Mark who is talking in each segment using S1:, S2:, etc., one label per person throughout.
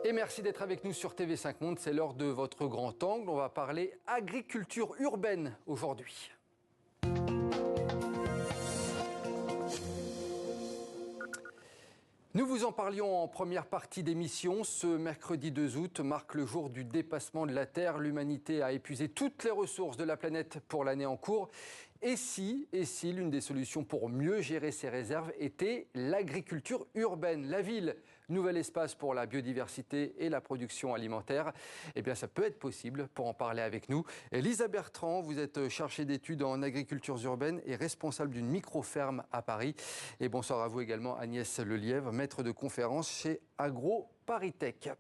S1: Et merci d'être avec nous sur TV5 Monde. C'est l'heure de votre grand angle. On va parler agriculture urbaine aujourd'hui. Nous vous en parlions en première partie d'émission. Ce mercredi 2 août marque le jour du dépassement de la Terre. L'humanité a épuisé toutes les ressources de la planète pour l'année en cours. Et si l'une des solutions pour mieux gérer ces réserves était l'agriculture urbaine, la ville, nouvel espace pour la biodiversité et la production alimentaire, eh bien ça peut être possible. Pour en parler avec nous, Lisa Bertrand, vous êtes chargée d'études en agriculture urbaine et responsable d'une micro-ferme à Paris. Et bonsoir à vous également Agnès Lelièvre, maître de conférence chez AgroParisTech.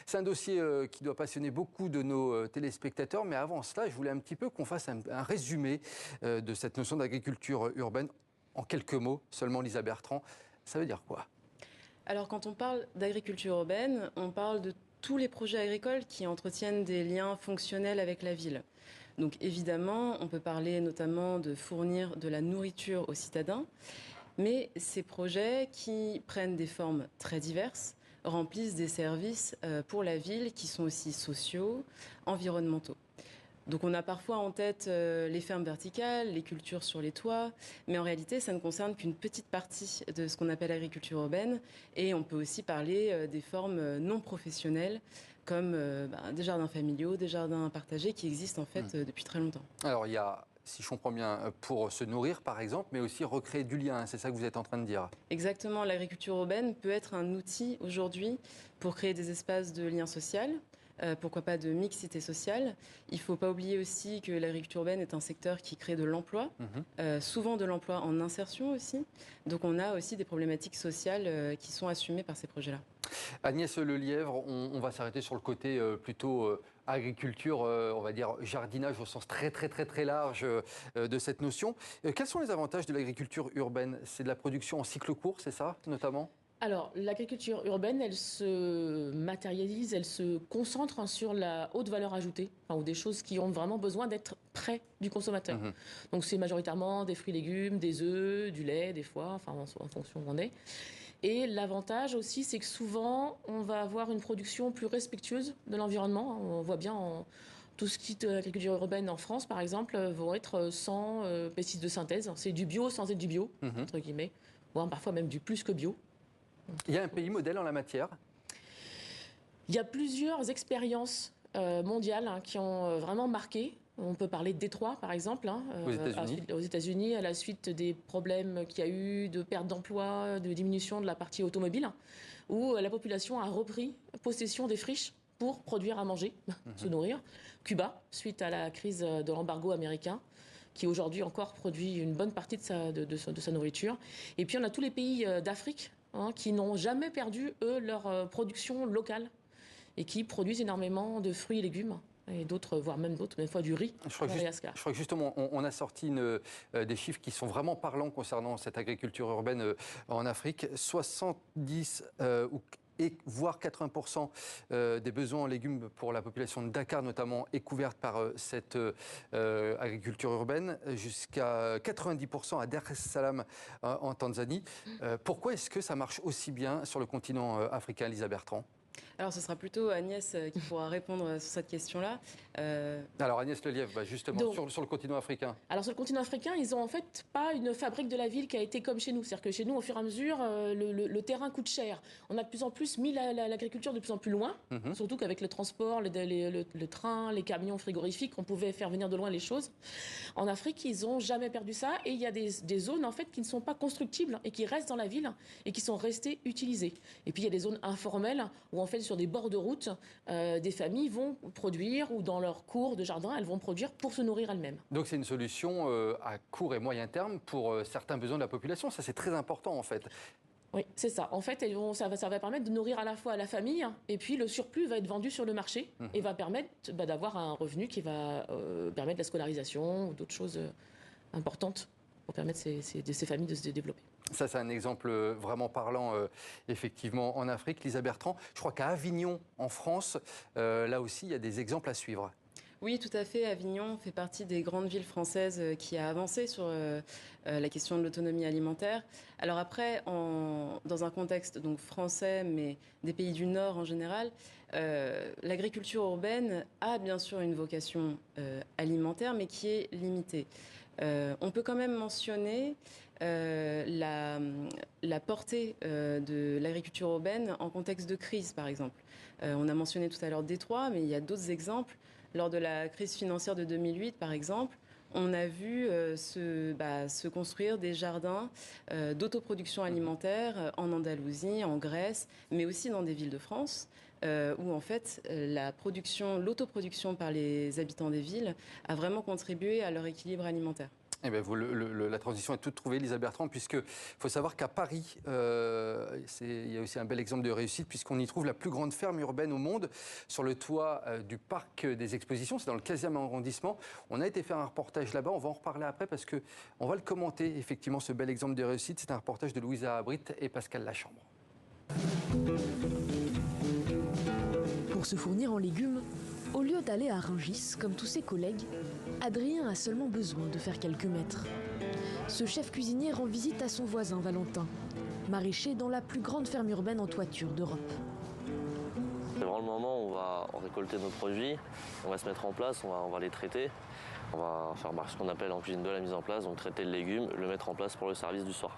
S1: C'est un dossier qui doit passionner beaucoup de nos téléspectateurs, mais avant cela, je voulais un petit peu qu'on fasse un résumé de cette notion d'agriculture urbaine. En quelques mots, seulement Lisa Bertrand, ça veut dire quoi ?
S2: Alors quand on parle d'agriculture urbaine, on parle de tous les projets agricoles qui entretiennent des liens fonctionnels avec la ville. Donc évidemment, on peut parler notamment de fournir de la nourriture aux citadins, mais ces projets qui prennent des formes très diverses remplissent des services pour la ville qui sont aussi sociaux, environnementaux. Donc on a parfois en tête les fermes verticales, les cultures sur les toits, mais en réalité ça ne concerne qu'une petite partie de ce qu'on appelle l'agriculture urbaine. Et on peut aussi parler des formes non professionnelles comme des jardins familiaux, des jardins partagés qui existent en fait depuis très longtemps.
S1: Alors il y a, si je comprends bien, pour se nourrir par exemple, mais aussi recréer du lien, c'est ça que vous êtes en train de dire ?
S2: Exactement, l'agriculture urbaine peut être un outil aujourd'hui pour créer des espaces de lien social. Pourquoi pas de mixité sociale. Il ne faut pas oublier aussi que l'agriculture urbaine est un secteur qui crée de l'emploi, souvent de l'emploi en insertion aussi. Donc on a aussi des problématiques sociales qui sont assumées par ces projets-là.
S1: Agnès Lelièvre, on va s'arrêter sur le côté plutôt agriculture, on va dire jardinage au sens très large de cette notion. Quels sont les avantages de l'agriculture urbaine ? C'est de la production en cycle court, c'est ça notamment ?
S3: Alors, l'agriculture urbaine, elle se matérialise, elle se concentre sur la haute valeur ajoutée, ou des choses qui ont vraiment besoin d'être près du consommateur. Donc, c'est majoritairement des fruits et légumes, des œufs, du lait, des fois, en fonction où on est. Et l'avantage aussi, c'est que souvent, on va avoir une production plus respectueuse de l'environnement. On voit bien tout ce qui est agriculture urbaine en France, par exemple, vont être sans pesticides de synthèse. C'est du bio sans être du bio, entre guillemets, voire parfois même du plus que bio.
S1: Il y a un pays modèle en la matière ?
S3: Il y a plusieurs expériences mondiales qui ont vraiment marqué. On peut parler de Détroit, par exemple, aux États-Unis, à la suite des problèmes qu'il y a eu de perte d'emploi, de diminution de la partie automobile, où la population a repris possession des friches pour produire à manger, se nourrir. Cuba, suite à la crise de l'embargo américain, qui aujourd'hui encore produit une bonne partie de sa nourriture. Et puis on a tous les pays d'Afrique, qui n'ont jamais perdu, eux, leur production locale et qui produisent énormément de fruits et légumes et d'autres, voire même d'autres, même fois du riz. Je crois
S1: que justement, on a sorti des chiffres qui sont vraiment parlants concernant cette agriculture urbaine en Afrique. 70 voire 80% des besoins en légumes pour la population de Dakar notamment est couverte par cette agriculture urbaine, jusqu'à 90% à Dar es Salaam en Tanzanie. Pourquoi est-ce que ça marche aussi bien sur le continent africain, Lisa Bertrand ?
S2: Alors ce sera plutôt Agnès qui pourra répondre sur cette question-là.
S1: Alors Agnès Lelièvre, justement, donc, sur le continent africain.
S3: Alors sur le continent africain, ils n'ont en fait pas une fabrique de la ville qui a été comme chez nous. C'est-à-dire que chez nous, au fur et à mesure, le terrain coûte cher. On a de plus en plus mis l'agriculture de plus en plus loin, surtout qu'avec le transport, le train, les camions frigorifiques, on pouvait faire venir de loin les choses. En Afrique, ils n'ont jamais perdu ça et il y a des zones en fait qui ne sont pas constructibles et qui restent dans la ville et qui sont restées utilisées. Et puis il y a des zones informelles où en fait sur des bords de route, des familles vont produire ou dans leur cours de jardin, elles vont produire pour se nourrir elles-mêmes.
S1: Donc c'est une solution à court et moyen terme pour certains besoins de la population. Ça c'est très important en fait.
S3: Oui, c'est ça. En fait, ça va permettre de nourrir à la fois la famille et puis le surplus va être vendu sur le marché et va permettre d'avoir un revenu qui va permettre la scolarisation ou d'autres choses importantes pour permettre ces familles de se développer.
S1: Ça, c'est un exemple vraiment parlant, effectivement, en Afrique. Lisa Bertrand, je crois qu'à Avignon, en France, là aussi, il y a des exemples à suivre.
S2: Oui, tout à fait. Avignon fait partie des grandes villes françaises qui a avancé sur la question de l'autonomie alimentaire. Alors après, dans un contexte donc français, mais des pays du Nord en général, l'agriculture urbaine a bien sûr une vocation alimentaire, mais qui est limitée. On peut quand même mentionner la portée de l'agriculture urbaine en contexte de crise, par exemple. On a mentionné tout à l'heure Détroit, mais il y a d'autres exemples. Lors de la crise financière de 2008, par exemple, on a vu se construire des jardins d'autoproduction alimentaire en Andalousie, en Grèce, mais aussi dans des villes de France, où en fait l'autoproduction par les habitants des villes a vraiment contribué à leur équilibre alimentaire.
S1: Eh bien, la transition est toute trouvée, Lisa Bertrand, puisqu'il faut savoir qu'à Paris, il y a aussi un bel exemple de réussite, puisqu'on y trouve la plus grande ferme urbaine au monde, sur le toit du parc des expositions, c'est dans le 15e arrondissement. On a été faire un reportage là-bas, on va en reparler après, parce qu'on va le commenter, effectivement, ce bel exemple de réussite. C'est un reportage de Louisa Abrit et Pascal Lachambre.
S4: Pour se fournir en légumes, au lieu d'aller à Rungis, comme tous ses collègues, Adrien a seulement besoin de faire quelques mètres. Ce chef cuisinier rend visite à son voisin Valentin, maraîcher dans la plus grande ferme urbaine en toiture d'Europe.
S5: C'est vraiment le moment où on va récolter nos produits, on va se mettre en place, on va les traiter. On va faire ce qu'on appelle en cuisine de la mise en place, donc traiter le légume, le mettre en place pour le service du soir,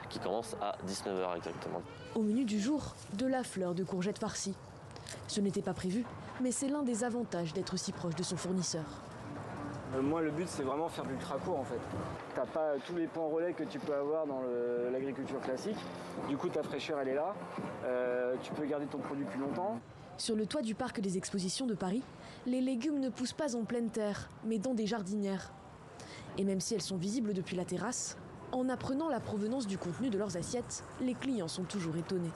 S5: qui commence à 19h exactement.
S4: Au menu du jour, de la fleur de courgette farcie. Ce n'était pas prévu, mais c'est l'un des avantages d'être si proche de son fournisseur.
S6: Moi, le but, c'est vraiment faire du ultra court en fait. T'as pas tous les points relais que tu peux avoir dans l'agriculture classique. Du coup, ta fraîcheur, elle est là. Tu peux garder ton produit plus longtemps.
S4: Sur le toit du parc des expositions de Paris, les légumes ne poussent pas en pleine terre, mais dans des jardinières. Et même si elles sont visibles depuis la terrasse, en apprenant la provenance du contenu de leurs assiettes, les clients sont toujours étonnés.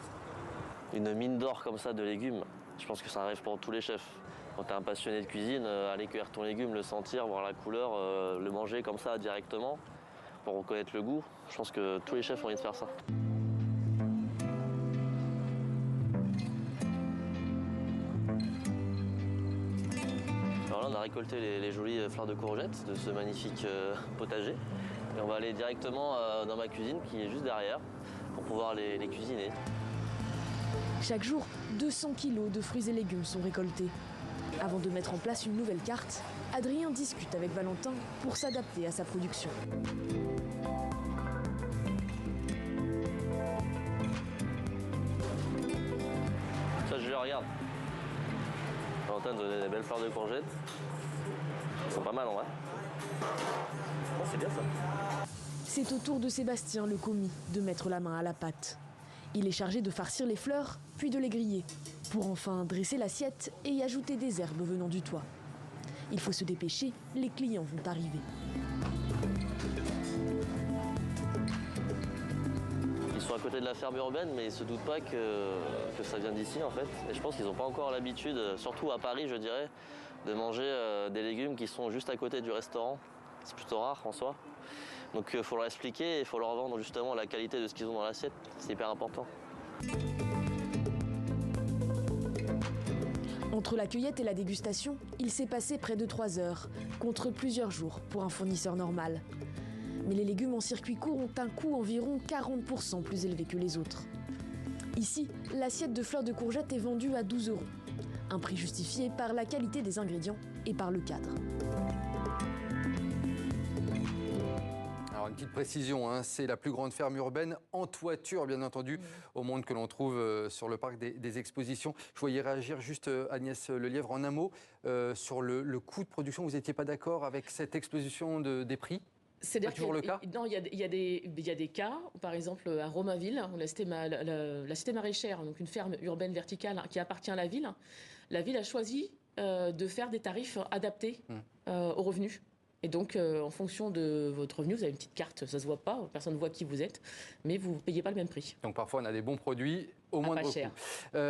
S5: Une mine d'or comme ça de légumes, je pense que ça arrive pour tous les chefs. Quand tu es un passionné de cuisine, aller cueillir ton légume, le sentir, voir la couleur, le manger comme ça directement, pour reconnaître le goût, je pense que tous les chefs ont envie de faire ça. Alors là, on a récolté les jolies fleurs de courgettes de ce magnifique potager. Et on va aller directement dans ma cuisine qui est juste derrière pour pouvoir les cuisiner.
S4: Chaque jour, 200 kilos de fruits et légumes sont récoltés. Avant de mettre en place une nouvelle carte, Adrien discute avec Valentin pour s'adapter à sa production.
S5: Ça, je le regarde. Valentin nous donnait des belles fleurs de courgettes. Elles sont pas mal en vrai. Oh, c'est bien ça.
S4: C'est au tour de Sébastien, le commis, de mettre la main à la pâte. Il est chargé de farcir les fleurs, puis de les griller, pour enfin dresser l'assiette et y ajouter des herbes venant du toit. Il faut se dépêcher, les clients vont arriver.
S5: Ils sont à côté de la ferme urbaine, mais ils ne se doutent pas que ça vient d'ici en fait. Et je pense qu'ils n'ont pas encore l'habitude, surtout à Paris je dirais, de manger des légumes qui sont juste à côté du restaurant. C'est plutôt rare en soi. Donc il faut leur expliquer et il faut leur vendre justement la qualité de ce qu'ils ont dans l'assiette. C'est hyper important.
S4: Entre la cueillette et la dégustation, il s'est passé près de 3 heures, contre plusieurs jours pour un fournisseur normal. Mais les légumes en circuit court ont un coût environ 40% plus élevé que les autres. Ici, l'assiette de fleurs de courgettes est vendue à 12 €. Un prix justifié par la qualité des ingrédients et par le cadre.
S1: Alors, une petite précision, hein, c'est la plus grande ferme urbaine en toiture, bien entendu, au monde que l'on trouve sur le parc des expositions. Je voyais réagir juste Agnès Lelièvre en un mot sur le coût de production. Vous n'étiez pas d'accord avec cette explosion des prix ?
S3: C'est
S1: toujours le cas ?
S3: Non, il y a des cas, par exemple à Romainville, la cité maraîchère, donc une ferme urbaine verticale qui appartient à la ville a choisi de faire des tarifs adaptés aux revenus. Et donc, en fonction de votre revenu, vous avez une petite carte, ça ne se voit pas, personne ne voit qui vous êtes, mais vous ne payez pas le même prix.
S1: Donc parfois, on a des bons produits au moindre coût.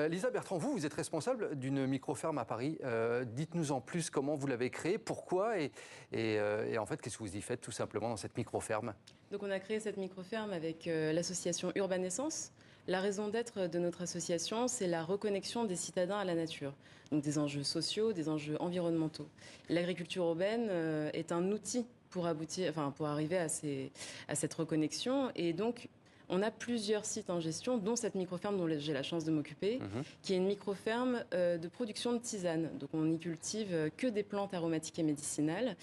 S1: Lisa Bertrand, vous êtes responsable d'une micro-ferme à Paris. Dites-nous en plus comment vous l'avez créée, pourquoi et en fait, qu'est-ce que vous y faites tout simplement dans cette micro-ferme ?
S2: Donc on a créé cette micro-ferme avec l'association Urbanescence. La raison d'être de notre association, c'est la reconnexion des citadins à la nature. Donc des enjeux sociaux, des enjeux environnementaux. L'agriculture urbaine est un outil pour arriver à cette reconnexion. Et donc, on a plusieurs sites en gestion, dont cette microferme dont j'ai la chance de m'occuper, qui est une microferme de production de tisane. Donc on n'y cultive que des plantes aromatiques et médicinales.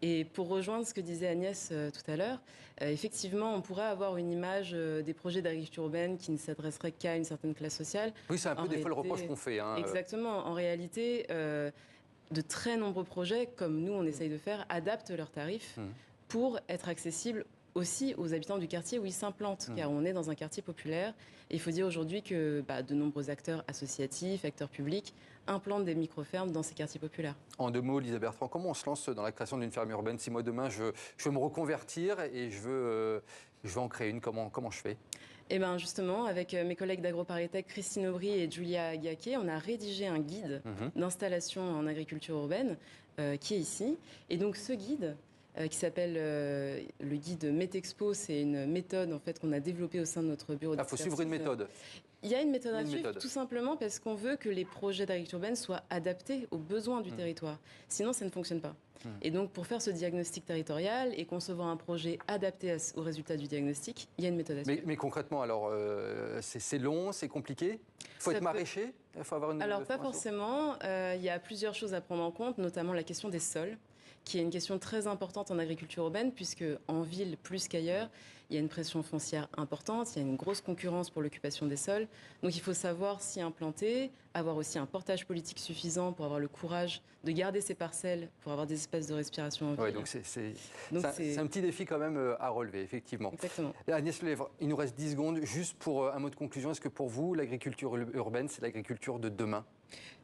S2: Et pour rejoindre ce que disait Agnès tout à l'heure, effectivement, on pourrait avoir une image des projets d'agriculture urbaine qui ne s'adresseraient qu'à une certaine classe sociale.
S1: Oui, c'est un peu des fois le reproche qu'on fait.
S2: Exactement. En réalité, de très nombreux projets, comme nous on essaye de faire, adaptent leurs tarifs pour être accessibles aussi aux habitants du quartier où ils s'implantent, car on est dans un quartier populaire. Et il faut dire aujourd'hui que de nombreux acteurs associatifs, acteurs publics, implantent des micro-fermes dans ces quartiers populaires.
S1: En 2 mots, Lisa Bertrand, comment on se lance dans la création d'une ferme urbaine? Si moi demain je veux me reconvertir et je veux en créer une, comment je fais?
S2: Eh bien justement, avec mes collègues d'AgroParisTech, Christine Aubry et Julia Gaquet, on a rédigé un guide d'installation en agriculture urbaine qui est ici. Et donc ce guide, qui s'appelle le guide Métexpo, c'est une méthode en fait qu'on a développée au sein de notre bureau d'expertise.
S1: Il faut suivre une méthode.
S2: Il y a une méthode à suivre, tout simplement parce qu'on veut que les projets d'agriculture urbaine soient adaptés aux besoins du territoire. Sinon, ça ne fonctionne pas. Et donc, pour faire ce diagnostic territorial et concevoir un projet adapté aux résultats du diagnostic, il y a une méthode à suivre.
S1: Mais concrètement, alors, c'est long, c'est compliqué? Il faut être maraîcher? Il faut avoir une
S2: Alors, pas forcément. Il y a plusieurs choses à prendre en compte, notamment la question des sols, qui est une question très importante en agriculture urbaine, puisque en ville, plus qu'ailleurs, il y a une pression foncière importante, il y a une grosse concurrence pour l'occupation des sols. Donc il faut savoir s'y implanter, avoir aussi un portage politique suffisant pour avoir le courage de garder ces parcelles, pour avoir des espaces de respiration en ville.
S1: Oui, donc c'est un petit défi quand même à relever, effectivement.
S2: Exactement.
S1: Agnès Lelièvre, il nous reste 10 secondes. Juste pour un mot de conclusion, est-ce que pour vous, l'agriculture urbaine, c'est l'agriculture de demain?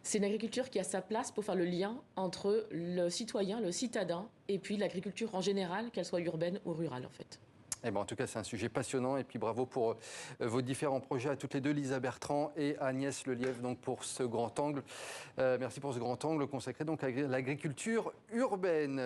S3: C'est une agriculture qui a sa place pour faire le lien entre le citoyen, le citadin, et puis l'agriculture en général, qu'elle soit urbaine ou rurale en fait.
S1: Eh ben, en tout cas, c'est un sujet passionnant. Et puis bravo pour vos différents projets à toutes les deux, Lisa Bertrand et Agnès Lelièvre, donc pour ce grand angle. Merci pour ce grand angle consacré donc à l'agriculture urbaine.